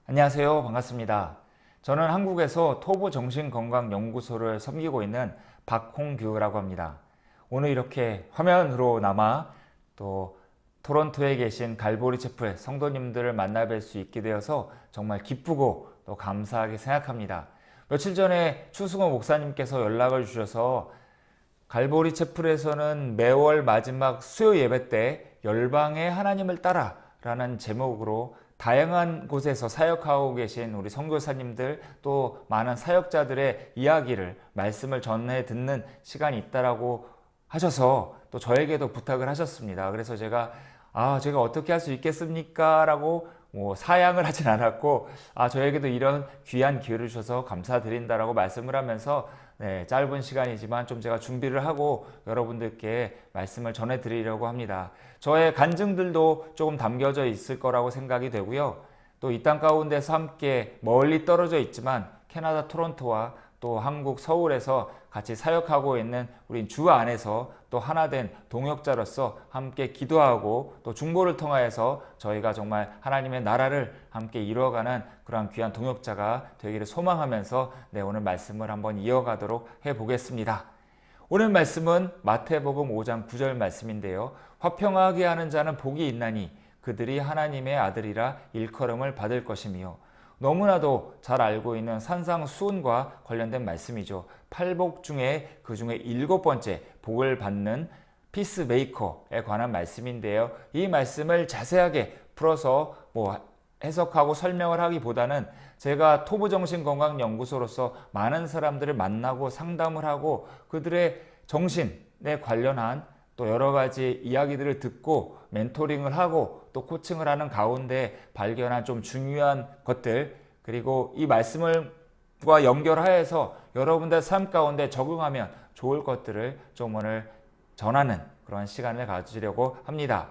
안녕하세요. 반갑습니다. 저는 한국에서 토부 정신건강연구소를 섬기고 있는 박홍규라고 합니다. 오늘 이렇게 화면으로나마 또 토론토에 계신 갈보리 채플 성도님들을 만나뵐 수 있게 되어서 정말 기쁘고 또 감사하게 생각합니다. 며칠 전에 추승호 목사님께서 연락을 주셔서 갈보리 채플에서는 매월 마지막 수요 예배 때 열방의 하나님을 따라 라는 제목으로 다양한 곳에서 사역하고 계신 우리 선교사님들 또 많은 사역자들의 이야기를 말씀을 전해 듣는 시간이 있다라고 하셔서 또 저에게도 부탁을 하셨습니다. 그래서 제가 어떻게 할 수 있겠습니까? 라고 사양을 하진 않았고 저에게도 이런 귀한 기회를 주셔서 감사드린다라고 말씀을 하면서 짧은 시간이지만 좀 제가 준비를 하고 여러분들께 말씀을 전해드리려고 합니다. 저의 간증들도 조금 담겨져 있을 거라고 생각이 되고요. 또 이 땅 가운데서 함께 멀리 떨어져 있지만 캐나다 토론토와 또 한국 서울에서 같이 사역하고 있는 우리 주 안에서 또 하나된 동역자로서 함께 기도하고 또 중보를 통하여서 저희가 정말 하나님의 나라를 함께 이루어가는 그러한 귀한 동역자가 되기를 소망하면서 오늘 말씀을 한번 이어가도록 해보겠습니다. 오늘 말씀은 마태복음 5장 9절 말씀인데요. 화평하게 하는 자는 복이 있나니 그들이 하나님의 아들이라 일컬음을 받을 것이며, 너무나도 잘 알고 있는 산상수훈과 관련된 말씀이죠. 팔복 중에 그 중에 7번째 복을 받는 피스메이커에 관한 말씀인데요. 이 말씀을 자세하게 풀어서 해석하고 설명을 하기보다는 제가 토부정신건강연구소로서 많은 사람들을 만나고 상담을 하고 그들의 정신에 관련한 또 여러 가지 이야기들을 듣고 멘토링을 하고 또 코칭을 하는 가운데 발견한 좀 중요한 것들, 그리고 이 말씀과 연결하여서 여러분들 삶 가운데 적용하면 좋을 것들을 좀 오늘 전하는 그런 시간을 가지려고 합니다.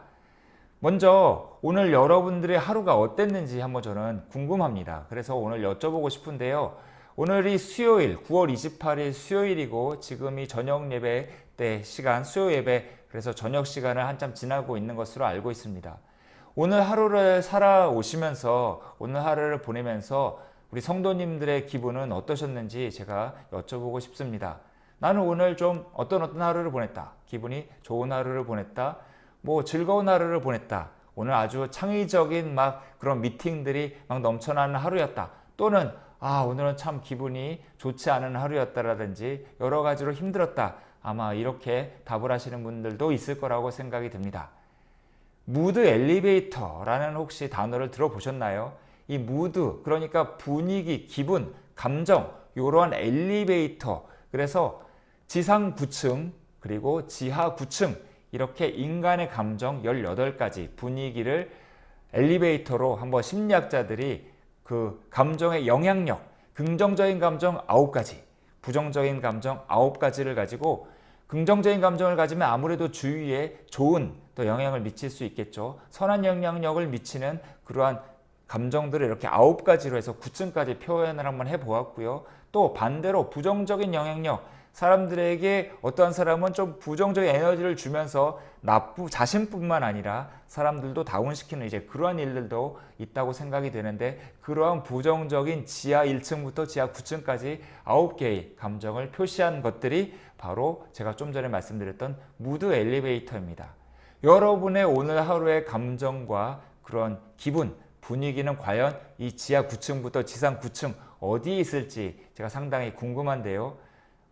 먼저 오늘 여러분들의 하루가 어땠는지 한번 저는 궁금합니다. 그래서 오늘 여쭤보고 싶은데요. 오늘이 수요일 9월 28일 수요일이고 지금이 저녁 예배 때 시간, 수요 예배, 그래서 저녁 시간을 한참 지나고 있는 것으로 알고 있습니다. 오늘 하루를 살아오시면서 오늘 하루를 보내면서 우리 성도님들의 기분은 어떠셨는지 제가 여쭤보고 싶습니다. 나는 오늘 좀 어떤 하루를 보냈다. 기분이 좋은 하루를 보냈다. 즐거운 하루를 보냈다. 오늘 아주 창의적인 그런 미팅들이 넘쳐나는 하루였다. 또는 오늘은 참 기분이 좋지 않은 하루였다라든지 여러 가지로 힘들었다. 아마 이렇게 답을 하시는 분들도 있을 거라고 생각이 듭니다. 무드 엘리베이터라는 혹시 단어를 들어보셨나요? 이 무드, 그러니까 분위기, 기분, 감정, 이러한 엘리베이터. 그래서 지상 9층 그리고 지하 9층 이렇게 인간의 감정 18가지 분위기를 엘리베이터로 한번 심리학자들이 그 감정의 영향력, 긍정적인 감정 9가지, 부정적인 감정 9가지를 가지고, 긍정적인 감정을 가지면 아무래도 주위에 좋은 또 영향을 미칠 수 있겠죠. 선한 영향력을 미치는 그러한 감정들을 이렇게 9가지로 해서 9층까지 표현을 한번 해보았고요. 또 반대로 부정적인 영향력, 사람들에게 어떠한 사람은 좀 부정적인 에너지를 주면서 자신뿐만 아니라 사람들도 다운시키는 그러한 일들도 있다고 생각이 되는데, 그러한 부정적인 지하 1층부터 지하 9층까지 9개의 감정을 표시한 것들이 바로 제가 좀 전에 말씀드렸던 무드 엘리베이터입니다. 여러분의 오늘 하루의 감정과 그런 기분, 분위기는 과연 이 지하 9층부터 지상 9층 어디에 있을지 제가 상당히 궁금한데요.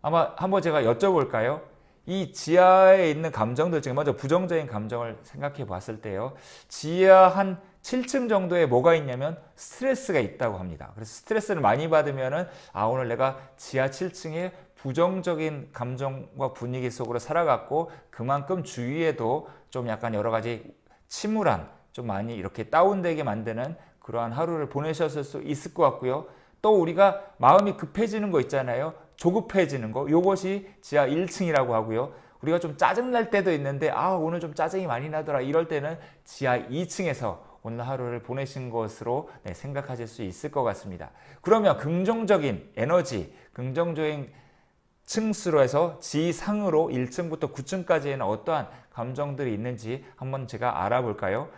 아마 한번 제가 여쭤볼까요? 이 지하에 있는 감정들 중에 먼저 부정적인 감정을 생각해 봤을 때요. 지하 한 7층 정도에 뭐가 있냐면 스트레스가 있다고 합니다. 그래서 스트레스를 많이 받으면은 오늘 내가 지하 7층에 부정적인 감정과 분위기 속으로 살아갔고 그만큼 주위에도 좀 약간 여러 가지 침울한, 좀 많이 이렇게 다운되게 만드는 그러한 하루를 보내셨을 수 있을 것 같고요. 또 우리가 마음이 급해지는 거 있잖아요. 조급해지는 거, 이것이 지하 1층이라고 하고요. 우리가 좀 짜증날 때도 있는데 오늘 좀 짜증이 많이 나더라, 이럴 때는 지하 2층에서 오늘 하루를 보내신 것으로 생각하실 수 있을 것 같습니다. 그러면 긍정적인 에너지, 긍정적인 층수로 해서 지상으로 1층부터 9층까지에는 어떠한 감정들이 있는지 한번 제가 알아볼까요?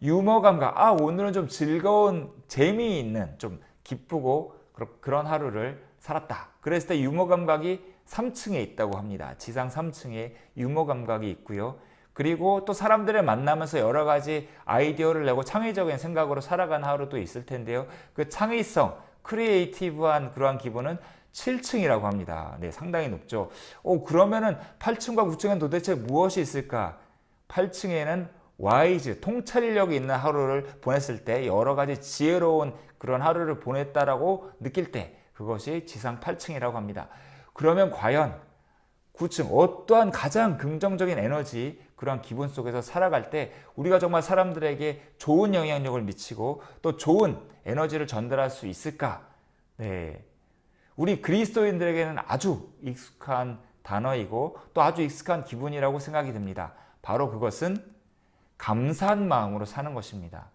유머 감각, 오늘은 좀 즐거운, 재미있는, 좀 기쁘고 그런 하루를 살았다. 그랬을 때 유머 감각이 3층에 있다고 합니다. 지상 3층에 유머 감각이 있고요. 그리고 또 사람들을 만나면서 여러 가지 아이디어를 내고 창의적인 생각으로 살아가는 하루도 있을 텐데요. 그 창의성, 크리에이티브한 그러한 기분은 7층이라고 합니다. 네, 상당히 높죠. 그러면은 8층과 9층엔 도대체 무엇이 있을까? 8층에는 와이즈, 통찰력이 있는 하루를 보냈을 때 여러 가지 지혜로운 그런 하루를 보냈다라고 느낄 때 그것이 지상 8층이라고 합니다. 그러면 과연 9층, 어떠한 가장 긍정적인 에너지, 그런 기분 속에서 살아갈 때 우리가 정말 사람들에게 좋은 영향력을 미치고 또 좋은 에너지를 전달할 수 있을까? 네. 우리 그리스도인들에게는 아주 익숙한 단어이고 또 아주 익숙한 기분이라고 생각이 듭니다. 바로 그것은 감사한 마음으로 사는 것입니다.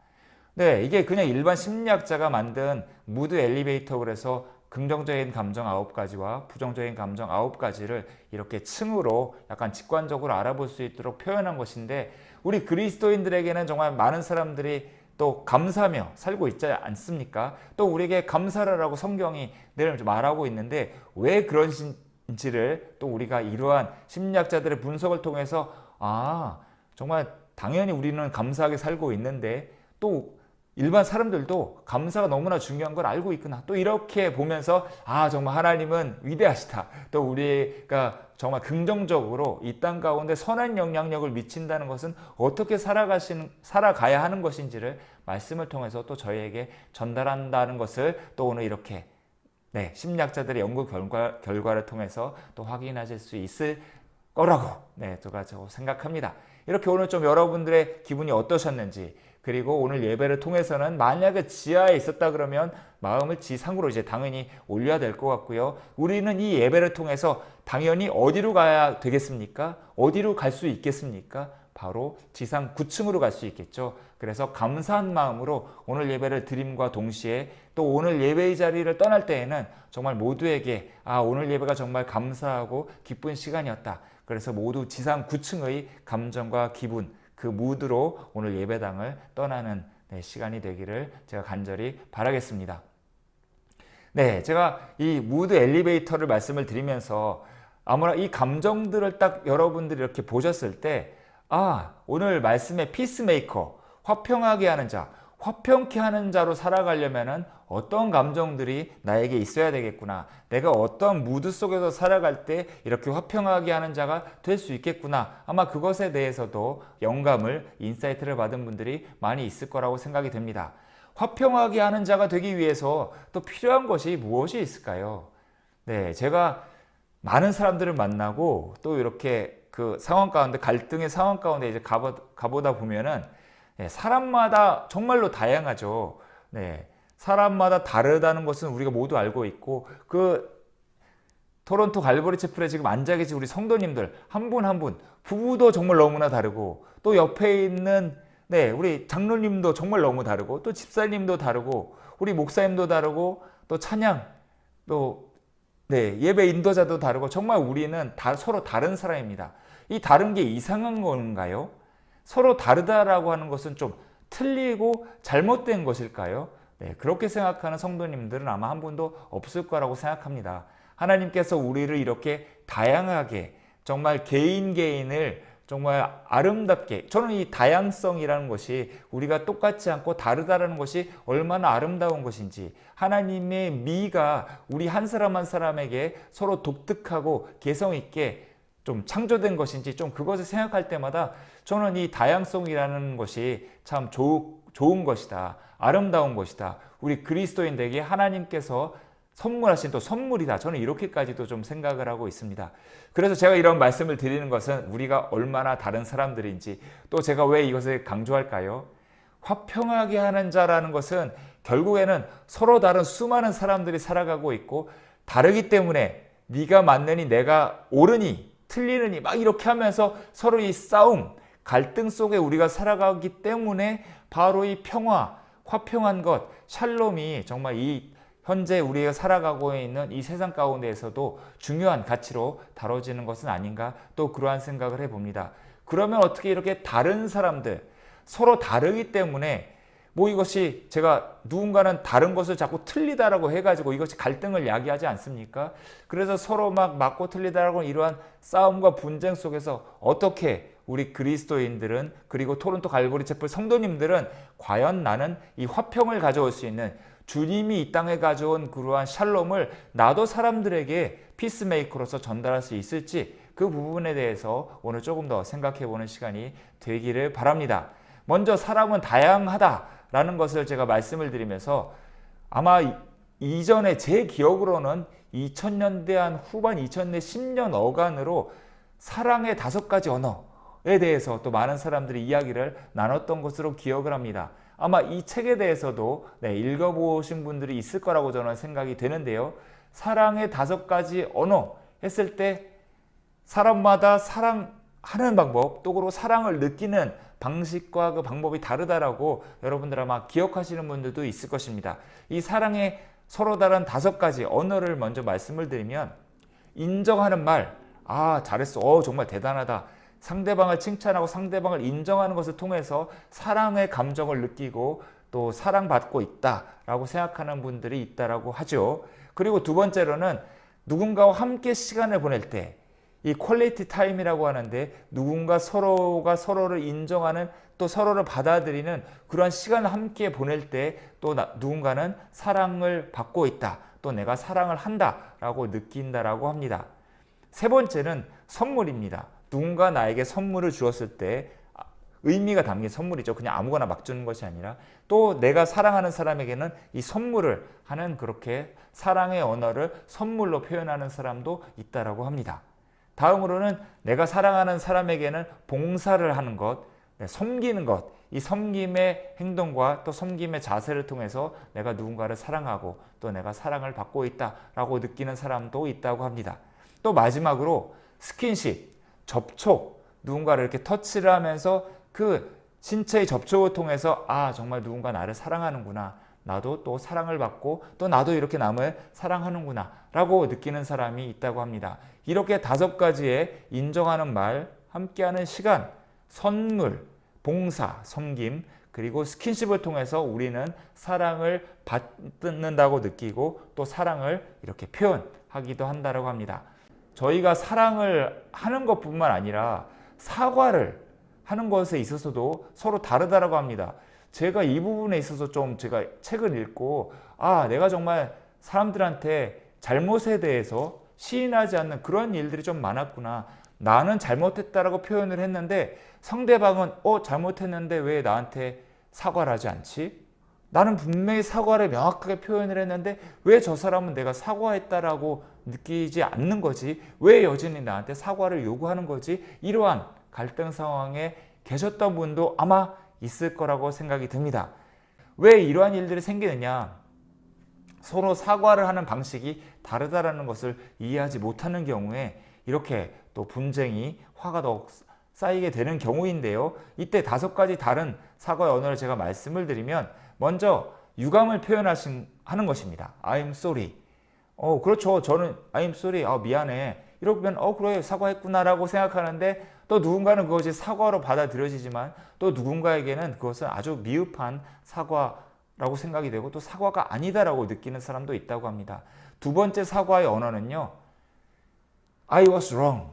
네, 이게 그냥 일반 심리학자가 만든 무드 엘리베이터, 그래서 긍정적인 감정 9가지와 부정적인 감정 9가지를 이렇게 층으로 약간 직관적으로 알아볼 수 있도록 표현한 것인데, 우리 그리스도인들에게는 정말 많은 사람들이 또 감사하며 살고 있지 않습니까? 또 우리에게 감사를 하고 성경이 늘 말하고 있는데, 왜 그런지를 또 우리가 이러한 심리학자들의 분석을 통해서 정말 당연히 우리는 감사하게 살고 있는데 또 일반 사람들도 감사가 너무나 중요한 걸 알고 있구나. 또 이렇게 보면서 정말 하나님은 위대하시다. 또 우리가 정말 긍정적으로 이 땅 가운데 선한 영향력을 미친다는 것은 어떻게 살아가야 하는 것인지를 말씀을 통해서 또 저희에게 전달한다는 것을 또 오늘 이렇게 심리학자들의 연구 결과를 통해서 또 확인하실 수 있을 거라고 제가 생각합니다. 이렇게 오늘 좀 여러분들의 기분이 어떠셨는지, 그리고 오늘 예배를 통해서는 만약에 지하에 있었다 그러면 마음을 지상으로 이제 당연히 올려야 될 것 같고요. 우리는 이 예배를 통해서 당연히 어디로 가야 되겠습니까? 어디로 갈 수 있겠습니까? 바로 지상 9층으로 갈 수 있겠죠. 그래서 감사한 마음으로 오늘 예배를 드림과 동시에 또 오늘 예배의 자리를 떠날 때에는 정말 모두에게 오늘 예배가 정말 감사하고 기쁜 시간이었다. 그래서 모두 지상 9층의 감정과 기분, 그 무드로 오늘 예배당을 떠나는 시간이 되기를 제가 간절히 바라겠습니다. 제가 이 무드 엘리베이터를 말씀을 드리면서 아무나 이 감정들을 딱 여러분들이 이렇게 보셨을 때 오늘 말씀의 피스메이커, 화평하게 하는 자, 화평케 하는 자로 살아가려면은 어떤 감정들이 나에게 있어야 되겠구나. 내가 어떤 무드 속에서 살아갈 때 이렇게 화평하게 하는 자가 될 수 있겠구나. 아마 그것에 대해서도 영감을, 인사이트를 받은 분들이 많이 있을 거라고 생각이 됩니다. 화평하게 하는 자가 되기 위해서 또 필요한 것이 무엇이 있을까요? 제가 많은 사람들을 만나고 또 이렇게 그 상황 가운데, 갈등의 상황 가운데 이제 가보다 보면은 사람마다 정말로 다양하죠. 사람마다 다르다는 것은 우리가 모두 알고 있고, 그 토론토 갈보리 채플에 지금 앉아 계신 우리 성도님들 한 분 한 분, 부부도 정말 너무나 다르고, 또 옆에 있는 우리 장로님도 정말 너무 다르고, 또 집사님도 다르고, 우리 목사님도 다르고, 또 찬양, 또 예배 인도자도 다르고, 정말 우리는 서로 다른 사람입니다. 이 다른 게 이상한 건가요? 서로 다르다라고 하는 것은 좀 틀리고 잘못된 것일까요? 그렇게 생각하는 성도님들은 아마 한 분도 없을 거라고 생각합니다. 하나님께서 우리를 이렇게 다양하게, 정말 개인을 정말 아름답게, 저는 이 다양성이라는 것이 우리가 똑같지 않고 다르다라는 것이 얼마나 아름다운 것인지, 하나님의 미가 우리 한 사람 한 사람에게 서로 독특하고 개성 있게 좀 창조된 것인지, 좀 그것을 생각할 때마다 저는 이 다양성이라는 것이 참 좋은 것이다. 아름다운 것이다. 우리 그리스도인들에게 하나님께서 선물하신 또 선물이다. 저는 이렇게까지도 좀 생각을 하고 있습니다. 그래서 제가 이런 말씀을 드리는 것은 우리가 얼마나 다른 사람들인지, 또 제가 왜 이것을 강조할까요? 화평하게 하는 자라는 것은 결국에는 서로 다른 수많은 사람들이 살아가고 있고, 다르기 때문에 네가 맞느니 내가 옳으니 틀리느니 막 이렇게 하면서 서로 이 싸움, 갈등 속에 우리가 살아가기 때문에 바로 이 평화, 화평한 것, 샬롬이 정말 이 현재 우리가 살아가고 있는 이 세상 가운데에서도 중요한 가치로 다뤄지는 것은 아닌가, 또 그러한 생각을 해봅니다. 그러면 어떻게 이렇게 다른 사람들, 서로 다르기 때문에 뭐 이것이 제가 누군가는 다른 것을 자꾸 틀리다라고 해가지고 이것이 갈등을 야기하지 않습니까? 그래서 서로 막 맞고 틀리다라고 이러한 싸움과 분쟁 속에서 어떻게 우리 그리스도인들은 그리고 토론토 갈보리 채플 성도님들은 과연 나는 이 화평을 가져올 수 있는 주님이 이 땅에 가져온 그러한 샬롬을 나도 사람들에게 피스메이커로서 전달할 수 있을지 그 부분에 대해서 오늘 조금 더 생각해 보는 시간이 되기를 바랍니다. 먼저 사람은 다양하다라는 것을 제가 말씀을 드리면서 아마 이전에 제 기억으로는 2000년대 한 후반 2000년 10년 어간으로 사랑의 5가지 언어에 대해서 또 많은 사람들이 이야기를 나눴던 것으로 기억을 합니다. 아마 이 책에 대해서도 읽어보신 분들이 있을 거라고 저는 생각이 되는데요. 사랑의 5가지 언어 했을 때 사람마다 사랑하는 방법, 또 그리고 사랑을 느끼는 방식과 그 방법이 다르다라고 여러분들 아마 기억하시는 분들도 있을 것입니다. 이 사랑의 서로 다른 5가지 언어를 먼저 말씀을 드리면 인정하는 말, 잘했어, 정말 대단하다. 상대방을 칭찬하고 상대방을 인정하는 것을 통해서 사랑의 감정을 느끼고 또 사랑받고 있다라고 생각하는 분들이 있다라고 하죠. 그리고 두 번째로는 누군가와 함께 시간을 보낼 때 이 퀄리티 타임이라고 하는데 누군가 서로가 서로를 인정하는 또 서로를 받아들이는 그런 시간을 함께 보낼 때 또 누군가는 사랑을 받고 있다. 또 내가 사랑을 한다라고 느낀다라고 합니다. 세 번째는 선물입니다. 누군가 나에게 선물을 주었을 때 의미가 담긴 선물이죠. 그냥 아무거나 막 주는 것이 아니라 또 내가 사랑하는 사람에게는 이 선물을 하는 그렇게 사랑의 언어를 선물로 표현하는 사람도 있다라고 합니다. 다음으로는 내가 사랑하는 사람에게는 봉사를 하는 것, 섬기는 것, 이 섬김의 행동과 또 섬김의 자세를 통해서 내가 누군가를 사랑하고 또 내가 사랑을 받고 있다라고 느끼는 사람도 있다고 합니다. 또 마지막으로 스킨십, 접촉, 누군가를 이렇게 터치를 하면서 그 신체의 접촉을 통해서 정말 누군가 나를 사랑하는구나. 나도 또 사랑을 받고 또 나도 이렇게 남을 사랑하는구나 라고 느끼는 사람이 있다고 합니다. 이렇게 5가지의 인정하는 말, 함께하는 시간, 선물, 봉사, 섬김, 그리고 스킨십을 통해서 우리는 사랑을 받는다고 느끼고 또 사랑을 이렇게 표현하기도 한다고 합니다. 저희가 사랑을 하는 것뿐만 아니라 사과를 하는 것에 있어서도 서로 다르다고 합니다. 제가 이 부분에 있어서 좀 제가 책을 읽고 내가 정말 사람들한테 잘못에 대해서 시인하지 않는 그런 일들이 좀 많았구나. 나는 잘못했다라고 표현을 했는데 상대방은 잘못했는데 왜 나한테 사과를 하지 않지? 나는 분명히 사과를 명확하게 표현을 했는데 왜 저 사람은 내가 사과했다라고 느끼지 않는 거지? 왜 여전히 나한테 사과를 요구하는 거지? 이러한 갈등 상황에 계셨던 분도 아마 있을 거라고 생각이 듭니다. 왜 이러한 일들이 생기느냐? 서로 사과를 하는 방식이 다르다라는 것을 이해하지 못하는 경우에 이렇게 또 분쟁이 화가 더 쌓이게 되는 경우인데요. 이때 5가지 다른 사과의 언어를 제가 말씀을 드리면 먼저 유감을 하는 것입니다. I'm sorry. 그렇죠. 저는 I'm sorry. 미안해. 이러면 그래 사과했구나 라고 생각하는데 또 누군가는 그것이 사과로 받아들여지지만 또 누군가에게는 그것은 아주 미흡한 사과라고 생각이 되고 또 사과가 아니다라고 느끼는 사람도 있다고 합니다. 두 번째 사과의 언어는요. I was wrong.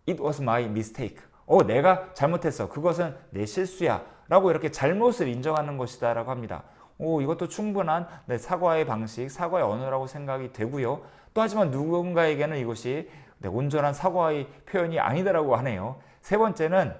It was my mistake. 내가 잘못했어. 그것은 내 실수야. 라고 이렇게 잘못을 인정하는 것이다 라고 합니다. 이것도 충분한 사과의 방식, 사과의 언어라고 생각이 되고요. 또 하지만 누군가에게는 이것이 온전한 사과의 표현이 아니다라고 하네요. 세 번째는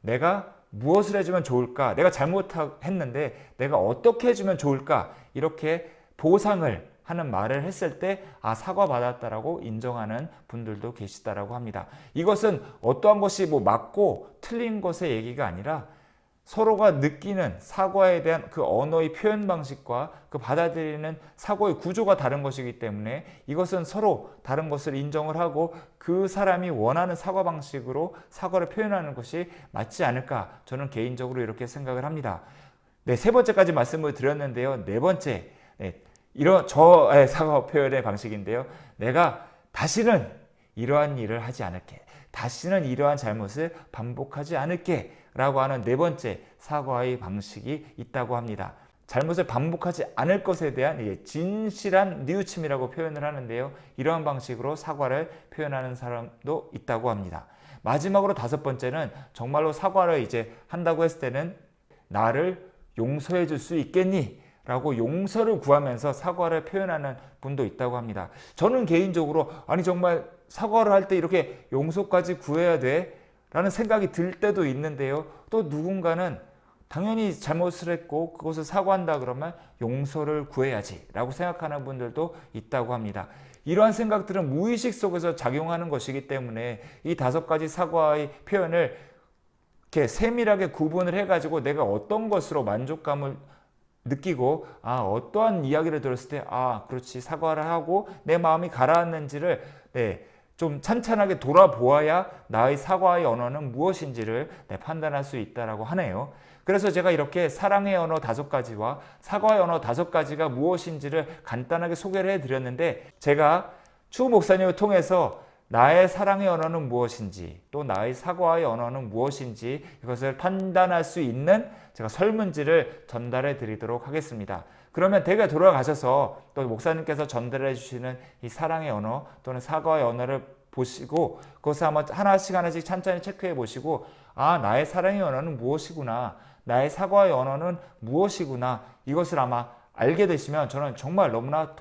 내가 무엇을 해주면 좋을까? 내가 잘못했는데 내가 어떻게 해주면 좋을까? 이렇게 보상을 하는 말을 했을 때 사과받았다라고 인정하는 분들도 계시다라고 합니다. 이것은 어떠한 것이 맞고 틀린 것의 얘기가 아니라 서로가 느끼는 사과에 대한 그 언어의 표현 방식과 그 받아들이는 사고의 구조가 다른 것이기 때문에 이것은 서로 다른 것을 인정을 하고 그 사람이 원하는 사과 방식으로 사과를 표현하는 것이 맞지 않을까 저는 개인적으로 이렇게 생각을 합니다. 세 번째까지 말씀을 드렸는데요. 네 번째 이런 저의 사과 표현의 방식인데요. 내가 다시는 이러한 일을 하지 않을게. 다시는 이러한 잘못을 반복하지 않을게 라고 하는 네 번째 사과의 방식이 있다고 합니다. 잘못을 반복하지 않을 것에 대한 진실한 뉘우침이라고 표현을 하는데요. 이러한 방식으로 사과를 표현하는 사람도 있다고 합니다. 마지막으로 다섯 번째는 정말로 사과를 이제 한다고 했을 때는 나를 용서해 줄 수 있겠니? 라고 용서를 구하면서 사과를 표현하는 분도 있다고 합니다. 저는 개인적으로 아니 정말 사과를 할 때 이렇게 용서까지 구해야 돼? 라는 생각이 들 때도 있는데요. 또 누군가는 당연히 잘못을 했고 그것을 사과한다 그러면 용서를 구해야지 라고 생각하는 분들도 있다고 합니다. 이러한 생각들은 무의식 속에서 작용하는 것이기 때문에 이 다섯 가지 사과의 표현을 이렇게 세밀하게 구분을 해가지고 내가 어떤 것으로 만족감을 느끼고 어떠한 이야기를 들었을 때 그렇지 사과를 하고 내 마음이 가라앉는지를 좀 찬찬하게 돌아보아야 나의 사과의 언어는 무엇인지를 판단할 수 있다라고 하네요. 그래서 제가 이렇게 사랑의 언어 다섯 가지와 사과의 언어 다섯 가지가 무엇인지를 간단하게 소개를 해드렸는데 제가 추 목사님을 통해서 나의 사랑의 언어는 무엇인지 또 나의 사과의 언어는 무엇인지 이것을 판단할 수 있는 제가 설문지를 전달해 드리도록 하겠습니다. 그러면 댁에 돌아가셔서 또 목사님께서 전달해 주시는 이 사랑의 언어 또는 사과의 언어를 보시고 그것을 한번 하나씩 천천히 체크해 보시고 나의 사랑의 언어는 무엇이구나 나의 사과의 언어는 무엇이구나 이것을 아마 알게 되시면 저는 정말 너무나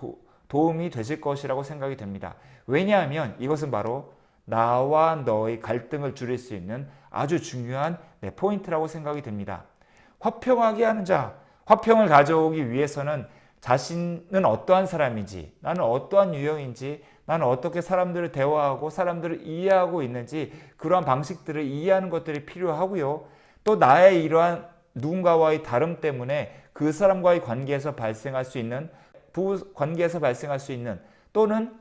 도움이 되실 것이라고 생각이 됩니다. 왜냐하면 이것은 바로 나와 너의 갈등을 줄일 수 있는 아주 중요한 포인트라고 생각이 됩니다. 화평하게 하는 자, 화평을 가져오기 위해서는 자신은 어떠한 사람인지, 나는 어떠한 유형인지, 나는 어떻게 사람들을 대화하고 사람들을 이해하고 있는지 그러한 방식들을 이해하는 것들이 필요하고요. 또 나의 이러한 누군가와의 다름 때문에 그 사람과의 관계에서 발생할 수 있는 부부 관계에서 발생할 수 있는 또는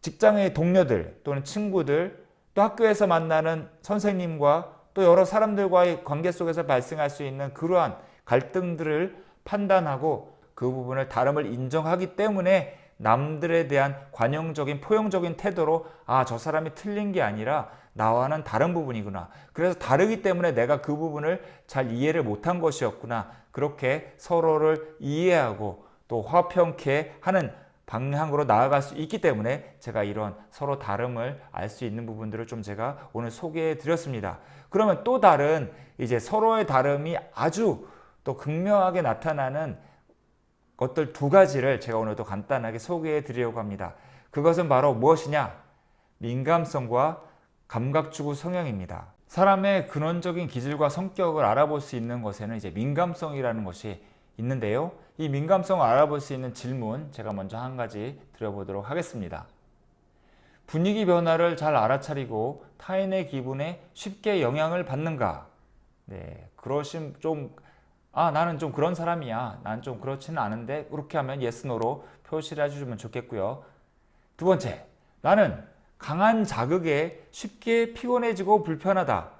직장의 동료들 또는 친구들 또 학교에서 만나는 선생님과 또 여러 사람들과의 관계 속에서 발생할 수 있는 그러한 갈등들을 판단하고 그 부분을 다름을 인정하기 때문에 남들에 대한 관용적인 포용적인 태도로 저 사람이 틀린 게 아니라 나와는 다른 부분이구나. 그래서 다르기 때문에 내가 그 부분을 잘 이해를 못한 것이었구나. 그렇게 서로를 이해하고 또 화평케 하는 방향으로 나아갈 수 있기 때문에 제가 이런 서로 다름을 알 수 있는 부분들을 좀 제가 오늘 소개해 드렸습니다. 그러면 또 다른 이제 서로의 다름이 아주 또 극명하게 나타나는 것들 두 가지를 제가 오늘도 간단하게 소개해 드리려고 합니다. 그것은 바로 무엇이냐? 민감성과 감각추구 성향입니다. 사람의 근원적인 기질과 성격을 알아볼 수 있는 것에는 이제 민감성이라는 것이 있는데요. 이 민감성을 알아볼 수 있는 질문 제가 먼저 한 가지 드려보도록 하겠습니다. 분위기 변화를 잘 알아차리고 타인의 기분에 쉽게 영향을 받는가? 그러신 나는 좀 그런 사람이야. 난 좀 그렇지는 않은데 그렇게 하면 yes, no로 표시를 해주시면 좋겠고요. 두 번째, 나는 강한 자극에 쉽게 피곤해지고 불편하다.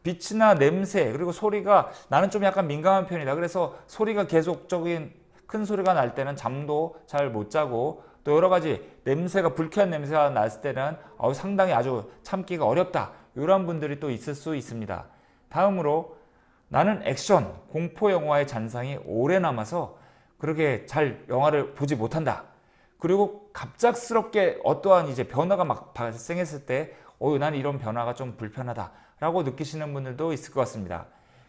빛이나 냄새 그리고 소리가 나는 좀 약간 민감한 편이다. 그래서 소리가 계속적인 큰 소리가 날 때는 잠도 잘 못 자고 또 여러 가지 냄새가 불쾌한 냄새가 났을 때는 상당히 아주 참기가 어렵다. 이런 분들이 또 있을 수 있습니다. 다음으로 나는 액션, 공포 영화의 잔상이 오래 남아서 그렇게 잘 영화를 보지 못한다. 그리고 갑작스럽게 어떠한 이제 변화가 막 발생했을 때 나는 이런 변화가 좀 불편하다 라고 느끼시는 분들도 있을 것 같습니다.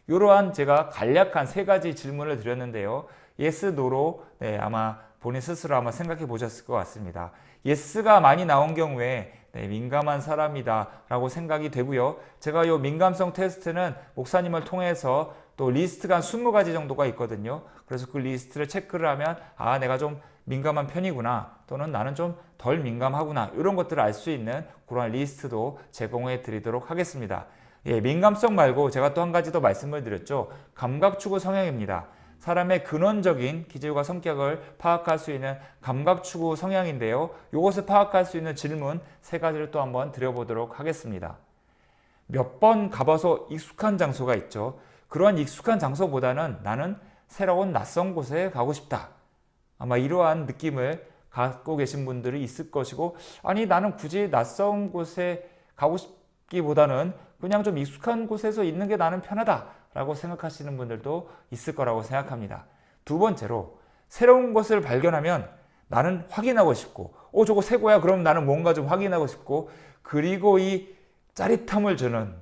이러한 제가 간략한 세 가지 질문을 드렸는데요. yes, no로 아마 본인 스스로 한번 생각해 보셨을 것 같습니다. yes가 많이 나온 경우에 민감한 사람이다 라고 생각이 되고요. 제가 이 민감성 테스트는 목사님을 통해서 또 리스트가 한 20가지 정도가 있거든요. 그래서 그 리스트를 체크를 하면 내가 좀 민감한 편이구나 또는 나는 좀 덜 민감하구나 이런 것들을 알 수 있는 그런 리스트도 제공해 드리도록 하겠습니다. 민감성 말고 제가 또 한 가지 더 말씀을 드렸죠. 감각추구 성향입니다. 사람의 근원적인 기질과 성격을 파악할 수 있는 감각추구 성향인데요. 이것을 파악할 수 있는 질문 세 가지를 또 한번 드려보도록 하겠습니다. 몇 번 가봐서 익숙한 장소가 있죠. 그러한 익숙한 장소보다는 나는 새로운 낯선 곳에 가고 싶다. 아마 이러한 느낌을 갖고 계신 분들이 있을 것이고 나는 굳이 낯선 곳에 가고 싶기보다는 그냥 좀 익숙한 곳에서 있는 게 나는 편하다라고 생각하시는 분들도 있을 거라고 생각합니다. 두 번째로 새로운 것을 발견하면 나는 확인하고 싶고 저거 새 거야 그럼 나는 뭔가 좀 확인하고 싶고 그리고 이 짜릿함을 주는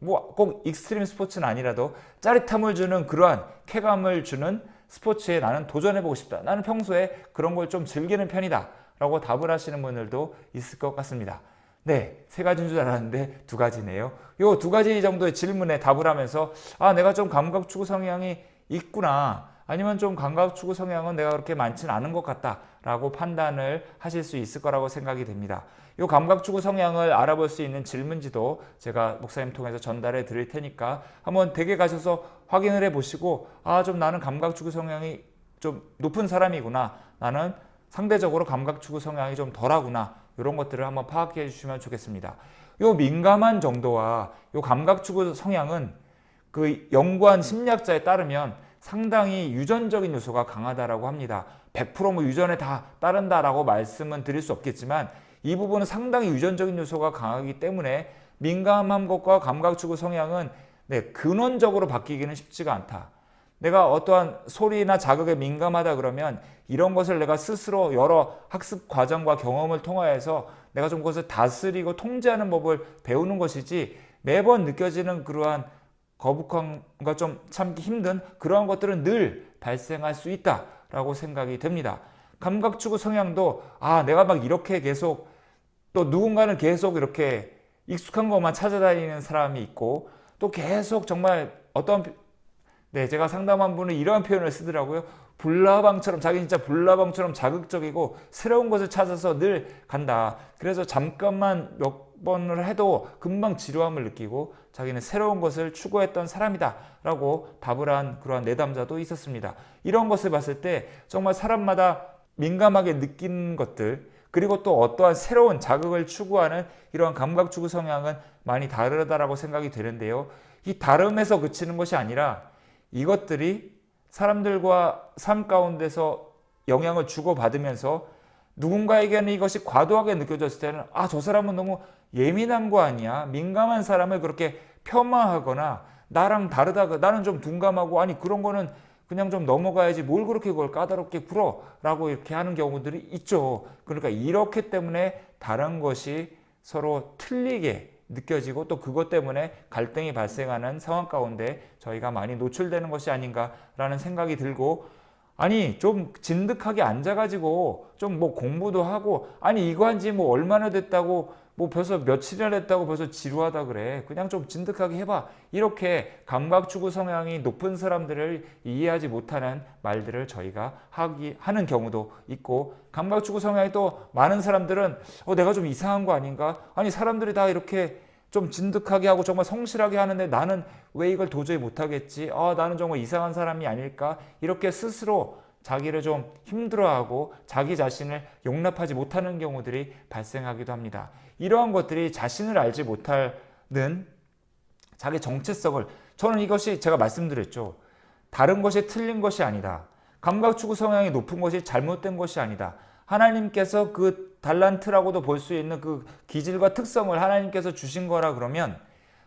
뭐 꼭 익스트림 스포츠는 아니라도 짜릿함을 주는 그러한 쾌감을 주는 스포츠에 나는 도전해보고 싶다. 나는 평소에 그런 걸 좀 즐기는 편이다 라고 답을 하시는 분들도 있을 것 같습니다. 네, 세 가지인 줄 알았는데 두 가지네요. 요 두 가지 정도의 질문에 답을 하면서 내가 좀 감각추구 성향이 있구나 아니면 좀 감각추구 성향은 내가 그렇게 많지는 않은 것 같다 라고 판단을 하실 수 있을 거라고 생각이 됩니다. 이 감각추구 성향을 알아볼 수 있는 질문지도 제가 목사님 통해서 전달해 드릴 테니까 한번 댁에 가셔서 확인을 해 보시고 좀 나는 감각추구 성향이 좀 높은 사람이구나 나는 상대적으로 감각추구 성향이 좀 덜하구나 이런 것들을 한번 파악해 주시면 좋겠습니다. 이 민감한 정도와 이 감각추구 성향은 그 연구한 심리학자에 따르면 상당히 유전적인 요소가 강하다라고 합니다. 100% 유전에 다 따른다라고 말씀은 드릴 수 없겠지만 이 부분은 상당히 유전적인 요소가 강하기 때문에 민감한 것과 감각추구 성향은 근원적으로 바뀌기는 쉽지가 않다. 내가 어떠한 소리나 자극에 민감하다 그러면 이런 것을 내가 스스로 여러 학습 과정과 경험을 통하여서 내가 좀 그것을 다스리고 통제하는 법을 배우는 것이지 매번 느껴지는 그러한 거북함과 좀 참기 힘든 그러한 것들은 늘 발생할 수 있다라고 생각이 됩니다. 감각추구 성향도 내가 막 이렇게 계속 또 누군가는 계속 이렇게 익숙한 것만 찾아다니는 사람이 있고 또 계속 정말 제가 상담한 분은 이러한 표현을 쓰더라고요. 불나방처럼 자기 진짜 불나방처럼 자극적이고 새로운 것을 찾아서 늘 간다. 그래서 잠깐만 몇 번을 해도 금방 지루함을 느끼고 자기는 새로운 것을 추구했던 사람이다 라고 답을 한 그러한 내담자도 있었습니다. 이런 것을 봤을 때 정말 사람마다 민감하게 느끼는 것들 그리고 또 어떠한 새로운 자극을 추구하는 이러한 감각추구 성향은 많이 다르다라고 생각이 되는데요. 이 다름에서 그치는 것이 아니라 이것들이 사람들과 삶 가운데서 영향을 주고받으면서 누군가에게는 이것이 과도하게 느껴졌을 때는 저 사람은 너무 예민한 거 아니야? 민감한 사람을 그렇게 폄하하거나 나랑 다르다, 나는 좀 둔감하고 아니 그런 거는 그냥 좀 넘어가야지 뭘 그렇게 그걸 까다롭게 굴어 라고 이렇게 하는 경우들이 있죠. 그러니까 이렇기 때문에 다른 것이 서로 틀리게 느껴지고 또 그것 때문에 갈등이 발생하는 상황 가운데 저희가 많이 노출되는 것이 아닌가라는 생각이 들고 아니 좀 진득하게 앉아가지고 좀 뭐 공부도 하고 아니 이거 한지 뭐 얼마나 됐다고 뭐 벌써 며칠이나 됐다고 벌써 지루하다 그래 그냥 좀 진득하게 해봐 이렇게 감각추구 성향이 높은 사람들을 이해하지 못하는 말들을 저희가 하는 경우도 있고 감각추구 성향이 또 많은 사람들은 내가 좀 이상한 거 아닌가 아니 사람들이 다 이렇게 좀 진득하게 하고 정말 성실하게 하는데 나는 왜 이걸 도저히 못하겠지 나는 정말 이상한 사람이 아닐까 이렇게 스스로 자기를 좀 힘들어하고 자기 자신을 용납하지 못하는 경우들이 발생하기도 합니다. 이러한 것들이 자신을 알지 못하는 자기 정체성을 저는 이것이 제가 말씀드렸죠. 다른 것이 틀린 것이 아니다. 감각추구 성향이 높은 것이 잘못된 것이 아니다. 하나님께서 그 달란트라고도 볼 수 있는 그 기질과 특성을 하나님께서 주신 거라 그러면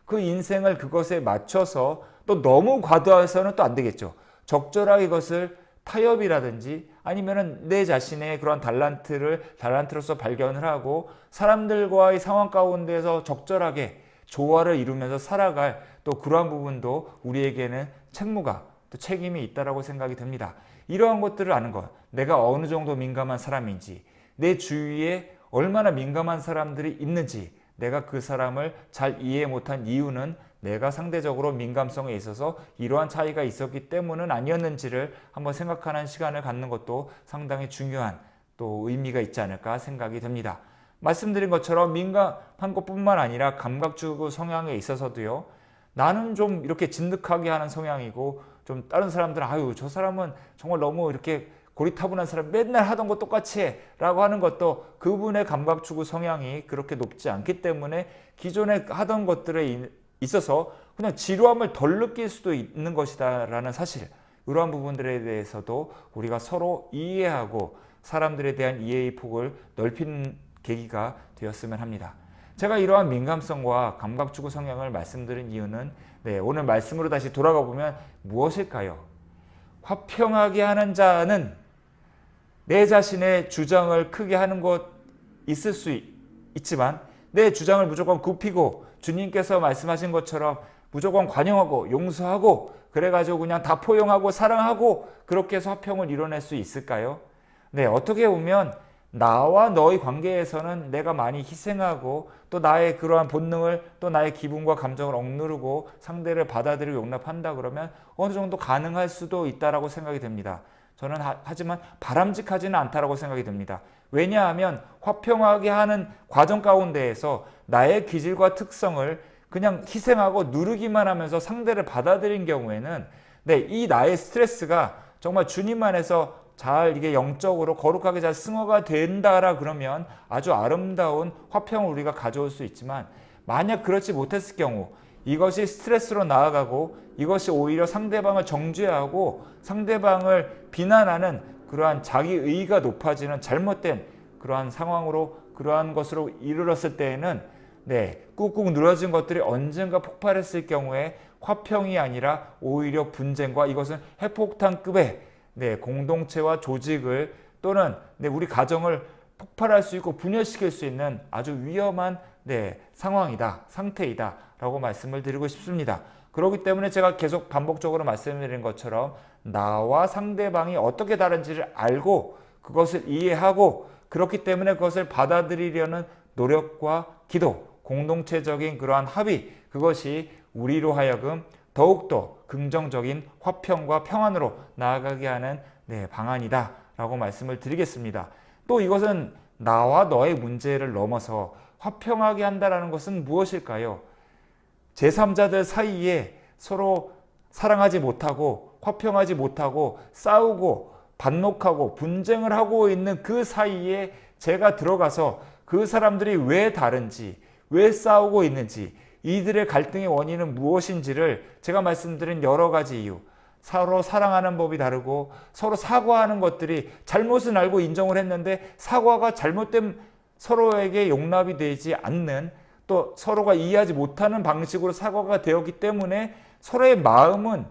그 인생을 그것에 맞춰서 또 너무 과도해서는 또 안 되겠죠. 적절하게 이것을 타협이라든지 아니면은 내 자신의 그런 달란트로서 발견을 하고 사람들과의 상황 가운데서 적절하게 조화를 이루면서 살아갈 또 그러한 부분도 우리에게는 책무가 또 책임이 있다라고 생각이 됩니다. 이러한 것들을 아는 것, 내가 어느 정도 민감한 사람인지, 내 주위에 얼마나 민감한 사람들이 있는지, 내가 그 사람을 잘 이해 못한 이유는 내가 상대적으로 민감성에 있어서 이러한 차이가 있었기 때문은 아니었는지를 한번 생각하는 시간을 갖는 것도 상당히 중요한 또 의미가 있지 않을까 생각이 됩니다. 말씀드린 것처럼 민감한 것뿐만 아니라 감각추구 성향에 있어서도요. 나는 좀 이렇게 진득하게 하는 성향이고 좀 다른 사람들은 저 사람은 정말 너무 이렇게 고리타분한 사람 맨날 하던 거 똑같이 해 라고 하는 것도 그분의 감각추구 성향이 그렇게 높지 않기 때문에 기존에 하던 것들에 있어서 그냥 지루함을 덜 느낄 수도 있는 것이다 라는 사실 이러한 부분들에 대해서도 우리가 서로 이해하고 사람들에 대한 이해의 폭을 넓히는 계기가 되었으면 합니다. 제가 이러한 민감성과 감각추구 성향을 말씀드린 이유는 오늘 말씀으로 다시 돌아가 보면 무엇일까요? 화평하게 하는 자는 내 자신의 주장을 크게 하는 것 있을 수 있지만 내 주장을 무조건 굽히고 주님께서 말씀하신 것처럼 무조건 관용하고 용서하고 그래가지고 그냥 다 포용하고 사랑하고 그렇게 해서 화평을 이뤄낼 수 있을까요? 어떻게 보면 나와 너의 관계에서는 내가 많이 희생하고 또 나의 그러한 본능을 또 나의 기분과 감정을 억누르고 상대를 받아들이고 용납한다 그러면 어느 정도 가능할 수도 있다라고 생각이 됩니다. 저는 하지만 바람직하지는 않다라고 생각이 됩니다. 왜냐하면 화평하게 하는 과정 가운데에서 나의 기질과 특성을 그냥 희생하고 누르기만 하면서 상대를 받아들인 경우에는 이 나의 스트레스가 정말 주님 안에서 잘 이게 영적으로 거룩하게 잘 승화가 된다라 그러면 아주 아름다운 화평을 우리가 가져올 수 있지만 만약 그렇지 못했을 경우 이것이 스트레스로 나아가고 이것이 오히려 상대방을 정죄하고 상대방을 비난하는 그러한 자기의가 높아지는 잘못된 그러한 상황으로 그러한 것으로 이르렀을 때에는 꾹꾹 눌러진 것들이 언젠가 폭발했을 경우에 화평이 아니라 오히려 분쟁과 이것은 핵폭탄급의 공동체와 조직을 또는 우리 가정을 폭발할 수 있고 분열시킬 수 있는 아주 위험한 상황이다, 상태이다 라고 말씀을 드리고 싶습니다. 그렇기 때문에 제가 계속 반복적으로 말씀드린 것처럼 나와 상대방이 어떻게 다른지를 알고 그것을 이해하고 그렇기 때문에 그것을 받아들이려는 노력과 기도, 공동체적인 그러한 합의, 그것이 우리로 하여금 더욱더 긍정적인 화평과 평안으로 나아가게 하는 방안이다 라고 말씀을 드리겠습니다. 또 이것은 나와 너의 문제를 넘어서 화평하게 한다는 것은 무엇일까요? 제3자들 사이에 서로 사랑하지 못하고 화평하지 못하고 싸우고 반목하고 분쟁을 하고 있는 그 사이에 제가 들어가서 그 사람들이 왜 다른지, 왜 싸우고 있는지, 이들의 갈등의 원인은 무엇인지를 제가 말씀드린 여러 가지 이유, 서로 사랑하는 법이 다르고 서로 사과하는 것들이 잘못은 알고 인정을 했는데 사과가 잘못된 서로에게 용납이 되지 않는 또 서로가 이해하지 못하는 방식으로 사과가 되었기 때문에 서로의 마음은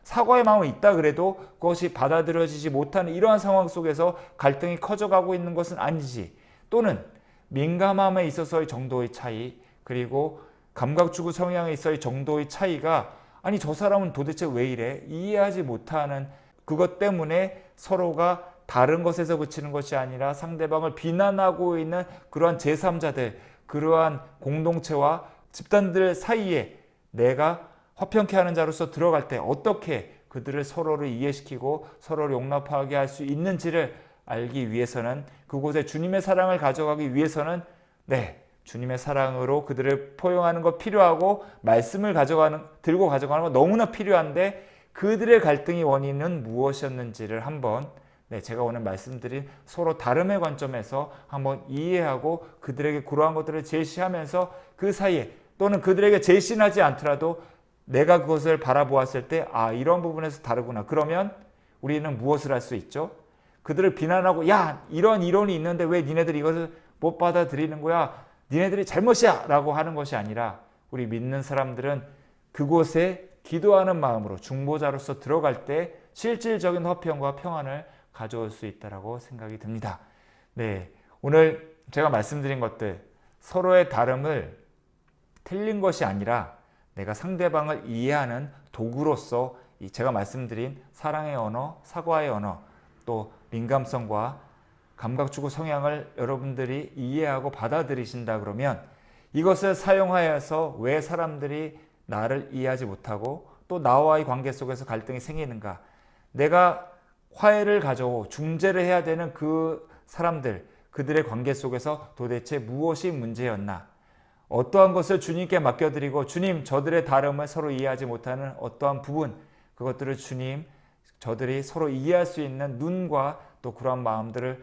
사과의 마음은 있다 그래도 그것이 받아들여지지 못하는 이러한 상황 속에서 갈등이 커져가고 있는 것은 아니지, 또는 민감함에 있어서의 정도의 차이, 그리고 감각추구 성향에 있어의 정도의 차이가 아니 저 사람은 도대체 왜 이래? 이해하지 못하는 그것 때문에 서로가 다른 것에서 그치는 것이 아니라 상대방을 비난하고 있는 그러한 제3자들, 그러한 공동체와 집단들 사이에 내가 화평케 하는 자로서 들어갈 때 어떻게 그들을 서로를 이해시키고 서로를 용납하게 할 수 있는지를 알기 위해서는, 그곳에 주님의 사랑을 가져가기 위해서는 주님의 사랑으로 그들을 포용하는 것 필요하고 말씀을 들고 가져가는 것 너무나 필요한데 그들의 갈등의 원인은 무엇이었는지를 한번 제가 오늘 말씀드린 서로 다름의 관점에서 한번 이해하고 그들에게 그러한 것들을 제시하면서 그 사이에 또는 그들에게 제시는 하지 않더라도 내가 그것을 바라보았을 때 이런 부분에서 다르구나. 그러면 우리는 무엇을 할 수 있죠? 그들을 비난하고 야 이런 이론이 있는데 왜 니네들이 이것을 못 받아들이는 거야? 니네들이 잘못이야 라고 하는 것이 아니라 우리 믿는 사람들은 그곳에 기도하는 마음으로 중보자로서 들어갈 때 실질적인 화평과 평안을 가져올 수 있다고 생각이 듭니다. 오늘 제가 말씀드린 것들 서로의 다름을 틀린 것이 아니라 내가 상대방을 이해하는 도구로서 제가 말씀드린 사랑의 언어, 사과의 언어, 또 민감성과 감각추구 성향을 여러분들이 이해하고 받아들이신다 그러면 이것을 사용하여서 왜 사람들이 나를 이해하지 못하고 또 나와의 관계 속에서 갈등이 생기는가, 내가 화해를 가져오 중재를 해야 되는 그 사람들, 그들의 관계 속에서 도대체 무엇이 문제였나, 어떠한 것을 주님께 맡겨드리고 주님 저들의 다름을 서로 이해하지 못하는 어떠한 부분, 그것들을 주님 저들이 서로 이해할 수 있는 눈과 또 그러한 마음들을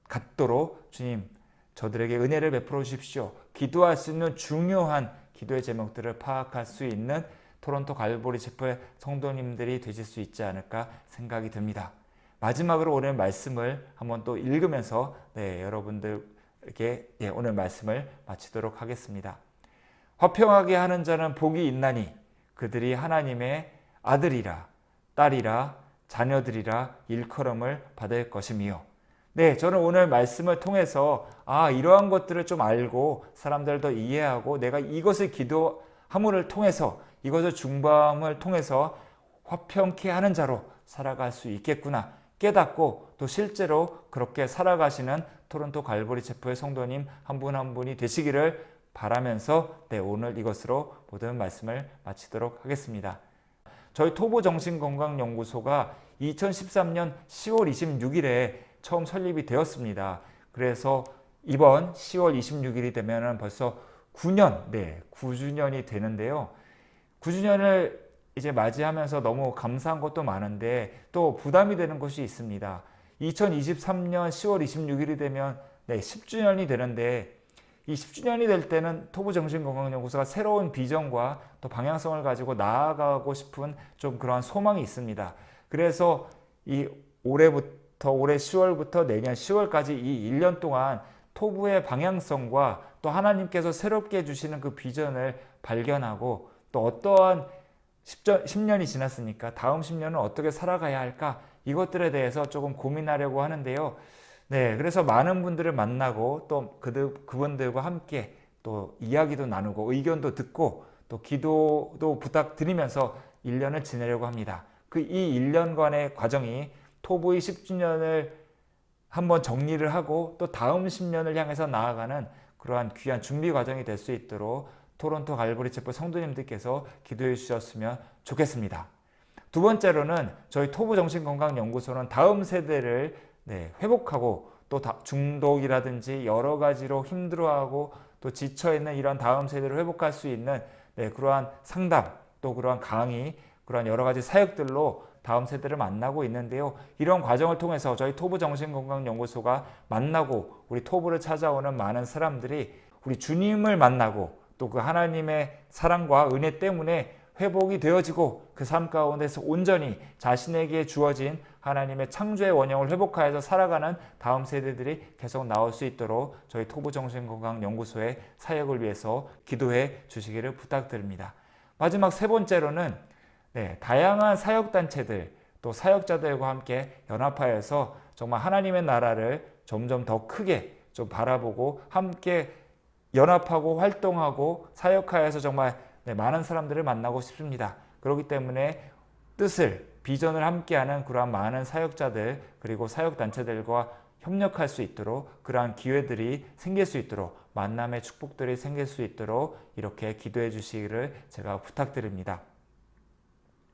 갖도록 주님 저들에게 은혜를 베풀어 주십시오. 기도할 수 있는 중요한 기도의 제목들을 파악할 수 있는 토론토 갈보리 지포의 성도님들이 되실 수 있지 않을까 생각이 듭니다. 마지막으로 오늘 말씀을 한번 또 읽으면서 여러분들 이렇게 오늘 말씀을 마치도록 하겠습니다. 화평하게 하는 자는 복이 있나니 그들이 하나님의 아들이라 딸이라 자녀들이라 일컬음을 받을 것이며. 네, 저는 오늘 말씀을 통해서 이러한 것들을 좀 알고 사람들도 이해하고 내가 이것을 기도함을 통해서 이것을 중보함을 통해서 화평케 하는 자로 살아갈 수 있겠구나 깨닫고 또 실제로 그렇게 살아가시는 토론토 갈보리 체포의 성도님 한 분 한 분이 되시기를 바라면서 오늘 이것으로 모든 말씀을 마치도록 하겠습니다. 저희 토부정신건강연구소가 2013년 10월 26일에 처음 설립이 되었습니다. 그래서 이번 10월 26일이 되면 벌써 9주년이 되는데요. 9주년을 이제 맞이하면서 너무 감사한 것도 많은데 또 부담이 되는 것이 있습니다. 2023년 10월 26일이 되면 10주년이 되는데 이 10주년이 될 때는 토부정신건강연구소가 새로운 비전과 또 방향성을 가지고 나아가고 싶은 좀 그러한 소망이 있습니다. 그래서 올해 10월부터 내년 10월까지 이 1년 동안 토부의 방향성과 또 하나님께서 새롭게 주시는 그 비전을 발견하고 또 어떠한 10년이 지났으니까 다음 10년은 어떻게 살아가야 할까 이것들에 대해서 조금 고민하려고 하는데요. 그래서 많은 분들을 만나고 또 그분들과 함께 또 이야기도 나누고 의견도 듣고 또 기도도 부탁드리면서 1년을 지내려고 합니다. 이 1년간의 과정이 토부의 10주년을 한번 정리를 하고 또 다음 10년을 향해서 나아가는 그러한 귀한 준비 과정이 될 수 있도록 토론토 갈보리 체포 성도님들께서 기도해 주셨으면 좋겠습니다. 두 번째로는 저희 토부정신건강연구소는 다음 세대를 회복하고 또 중독이라든지 여러 가지로 힘들어하고 또 지쳐있는 이런 다음 세대를 회복할 수 있는 그러한 상담 또 그러한 강의 그러한 여러 가지 사역들로 다음 세대를 만나고 있는데요. 이런 과정을 통해서 저희 토부정신건강연구소가 만나고 우리 토부를 찾아오는 많은 사람들이 우리 주님을 만나고 또 그 하나님의 사랑과 은혜 때문에 회복이 되어지고 그 삶 가운데서 온전히 자신에게 주어진 하나님의 창조의 원형을 회복하여서 살아가는 다음 세대들이 계속 나올 수 있도록 저희 토부정신건강연구소의 사역을 위해서 기도해 주시기를 부탁드립니다. 마지막 세 번째로는 다양한 사역단체들 또 사역자들과 함께 연합하여서 정말 하나님의 나라를 점점 더 크게 좀 바라보고 함께 연합하고 활동하고 사역하여서 정말 많은 사람들을 만나고 싶습니다. 그렇기 때문에 비전을 함께하는 그러한 많은 사역자들 그리고 사역단체들과 협력할 수 있도록 그러한 기회들이 생길 수 있도록 만남의 축복들이 생길 수 있도록 이렇게 기도해 주시기를 제가 부탁드립니다.